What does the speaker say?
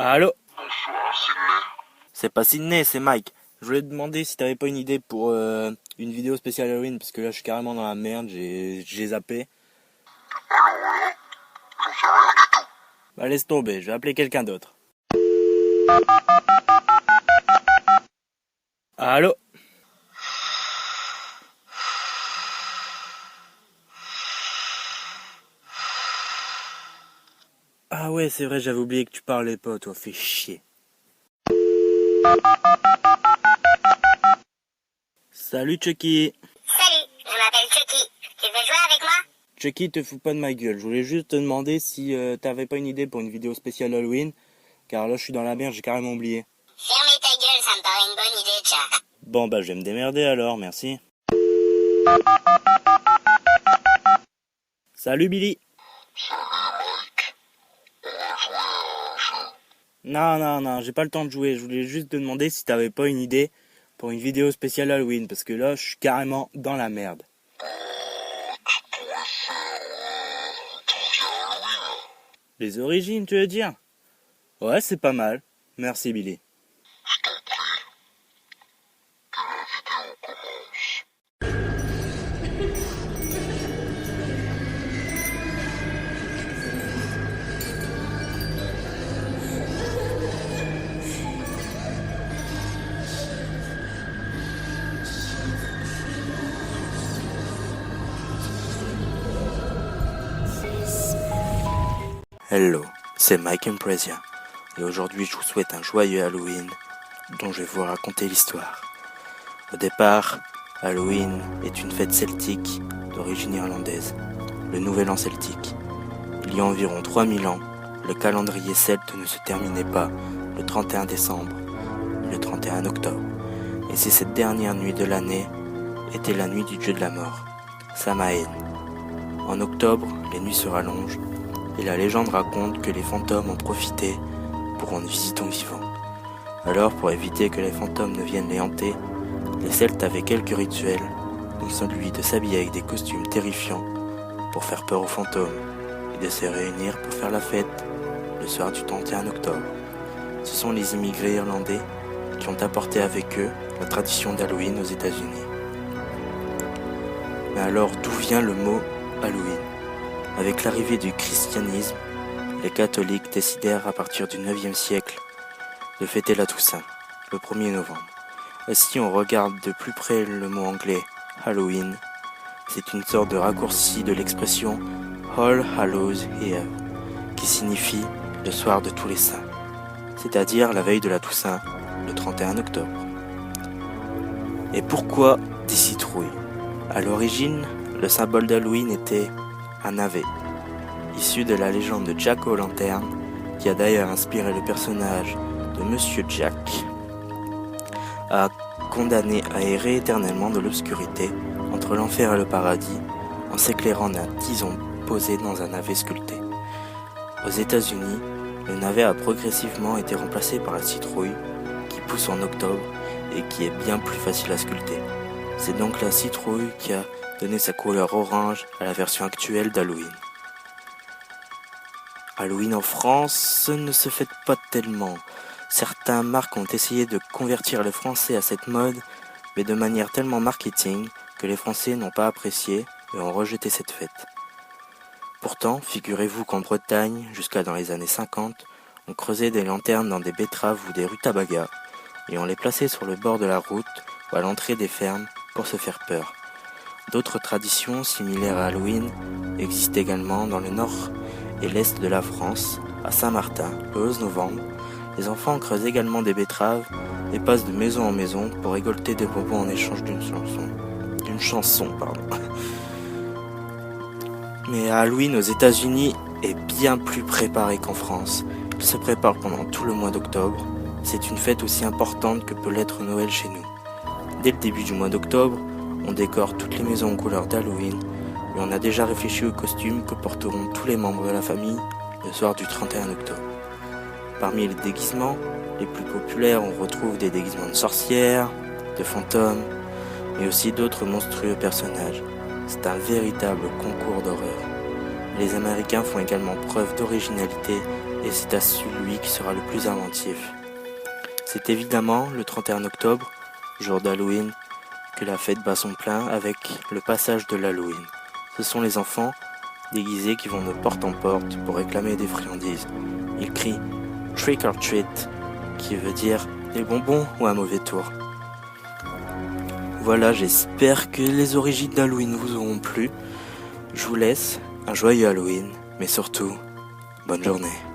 Allô? Bonsoir, Sydney. C'est pas Sydney, c'est Mike. Je voulais te demander si t'avais pas une idée pour une vidéo spéciale Halloween, parce que là je suis carrément dans la merde, j'ai zappé. Alors là, j'en sais rien du tout. Bah laisse tomber, je vais appeler quelqu'un d'autre. Allô? Ah ouais, c'est vrai, j'avais oublié que tu parlais pas, toi, fais chier. Salut Chucky. Salut, je m'appelle Chucky. Tu veux jouer avec moi? Chucky, te fous pas de ma gueule. Je voulais juste te demander si t'avais pas une idée pour une vidéo spéciale Halloween, car là je suis dans la merde, j'ai carrément oublié. Fermez ta gueule, ça me paraît une bonne idée, Chuck. Bon bah je vais me démerder alors, merci. Salut Billy. Salut, Mike. On va jouer à un jeu. Non, j'ai pas le temps de jouer. Je voulais juste te demander si t'avais pas une idée pour une vidéo spéciale Halloween, parce que là je suis carrément dans la merde. Tu pourrais faire trivia Halloween. Les origines, tu veux dire? Ouais, c'est pas mal. Merci Billy. Je t'en prie. Que la vidéo commence. Hello, c'est Mike Impresia. Et aujourd'hui je vous souhaite un joyeux Halloween dont je vais vous raconter l'histoire. Au départ, Halloween est une fête celtique d'origine irlandaise, le Nouvel An celtique. Il y a environ 3000 ans, le calendrier celte ne se terminait pas le 31 décembre, mais le 31 octobre. Et c'est cette dernière nuit de l'année était la nuit du dieu de la mort, Samhain. En octobre, les nuits se rallongent et la légende raconte que les fantômes en profitaient pour rendre visite aux vivants. Alors, pour éviter que les fantômes ne viennent les hanter, les Celtes avaient quelques rituels, dont celui de s'habiller avec des costumes terrifiants pour faire peur aux fantômes et de se réunir pour faire la fête le soir du 31 octobre. Ce sont les immigrés irlandais qui ont apporté avec eux la tradition d'Halloween aux États-Unis. Mais alors, d'où vient le mot Halloween ? Avec l'arrivée du christianisme, les catholiques décidèrent à partir du 9e siècle de fêter la Toussaint, le 1er novembre. Et si on regarde de plus près le mot anglais Halloween, c'est une sorte de raccourci de l'expression All Hallows Eve, qui signifie le soir de tous les saints, c'est-à-dire la veille de la Toussaint, le 31 octobre. Et pourquoi des citrouilles ? À l'origine, le symbole d'Halloween était un navet, issu de la légende de Jack O'Lantern, qui a d'ailleurs inspiré le personnage de Monsieur Jack, condamné à errer éternellement de l'obscurité entre l'enfer et le paradis en s'éclairant d'un tison posé dans un navet sculpté. Aux États-Unis, le navet a progressivement été remplacé par la citrouille, qui pousse en octobre et qui est bien plus facile à sculpter. C'est donc la citrouille qui a donné sa couleur orange à la version actuelle d'Halloween. Halloween en France ne se fête pas tellement. Certaines marques ont essayé de convertir les Français à cette mode, mais de manière tellement marketing que les Français n'ont pas apprécié et ont rejeté cette fête. Pourtant, figurez-vous qu'en Bretagne, jusqu'à dans les années 50, on creusait des lanternes dans des betteraves ou des rutabagas et on les plaçait sur le bord de la route ou à l'entrée des fermes pour se faire peur. D'autres traditions similaires à Halloween existent également dans le nord et l'est de la France. À Saint-Martin, le 11 novembre, les enfants creusent également des betteraves et passent de maison en maison pour récolter des bonbons en échange d'une chanson. Mais Halloween aux États-Unis est bien plus préparé qu'en France. Il se prépare pendant tout le mois d'octobre. C'est une fête aussi importante que peut l'être Noël chez nous. Dès le début du mois d'octobre, on décore toutes les maisons aux couleurs d'Halloween et on a déjà réfléchi aux costumes que porteront tous les membres de la famille le soir du 31 octobre. Parmi les déguisements les plus populaires, on retrouve des déguisements de sorcières, de fantômes, mais aussi d'autres monstrueux personnages. C'est un véritable concours d'horreur. Les Américains font également preuve d'originalité et c'est à celui qui sera le plus inventif. C'est évidemment le 31 octobre, jour d'Halloween, que la fête bat son plein avec le passage de l'Halloween. Ce sont les enfants déguisés qui vont de porte en porte pour réclamer des friandises. Ils crient « Trick or treat », qui veut dire des bonbons ou un mauvais tour. Voilà, j'espère que les origines d'Halloween vous auront plu. Je vous laisse un joyeux Halloween, mais surtout, bonne journée.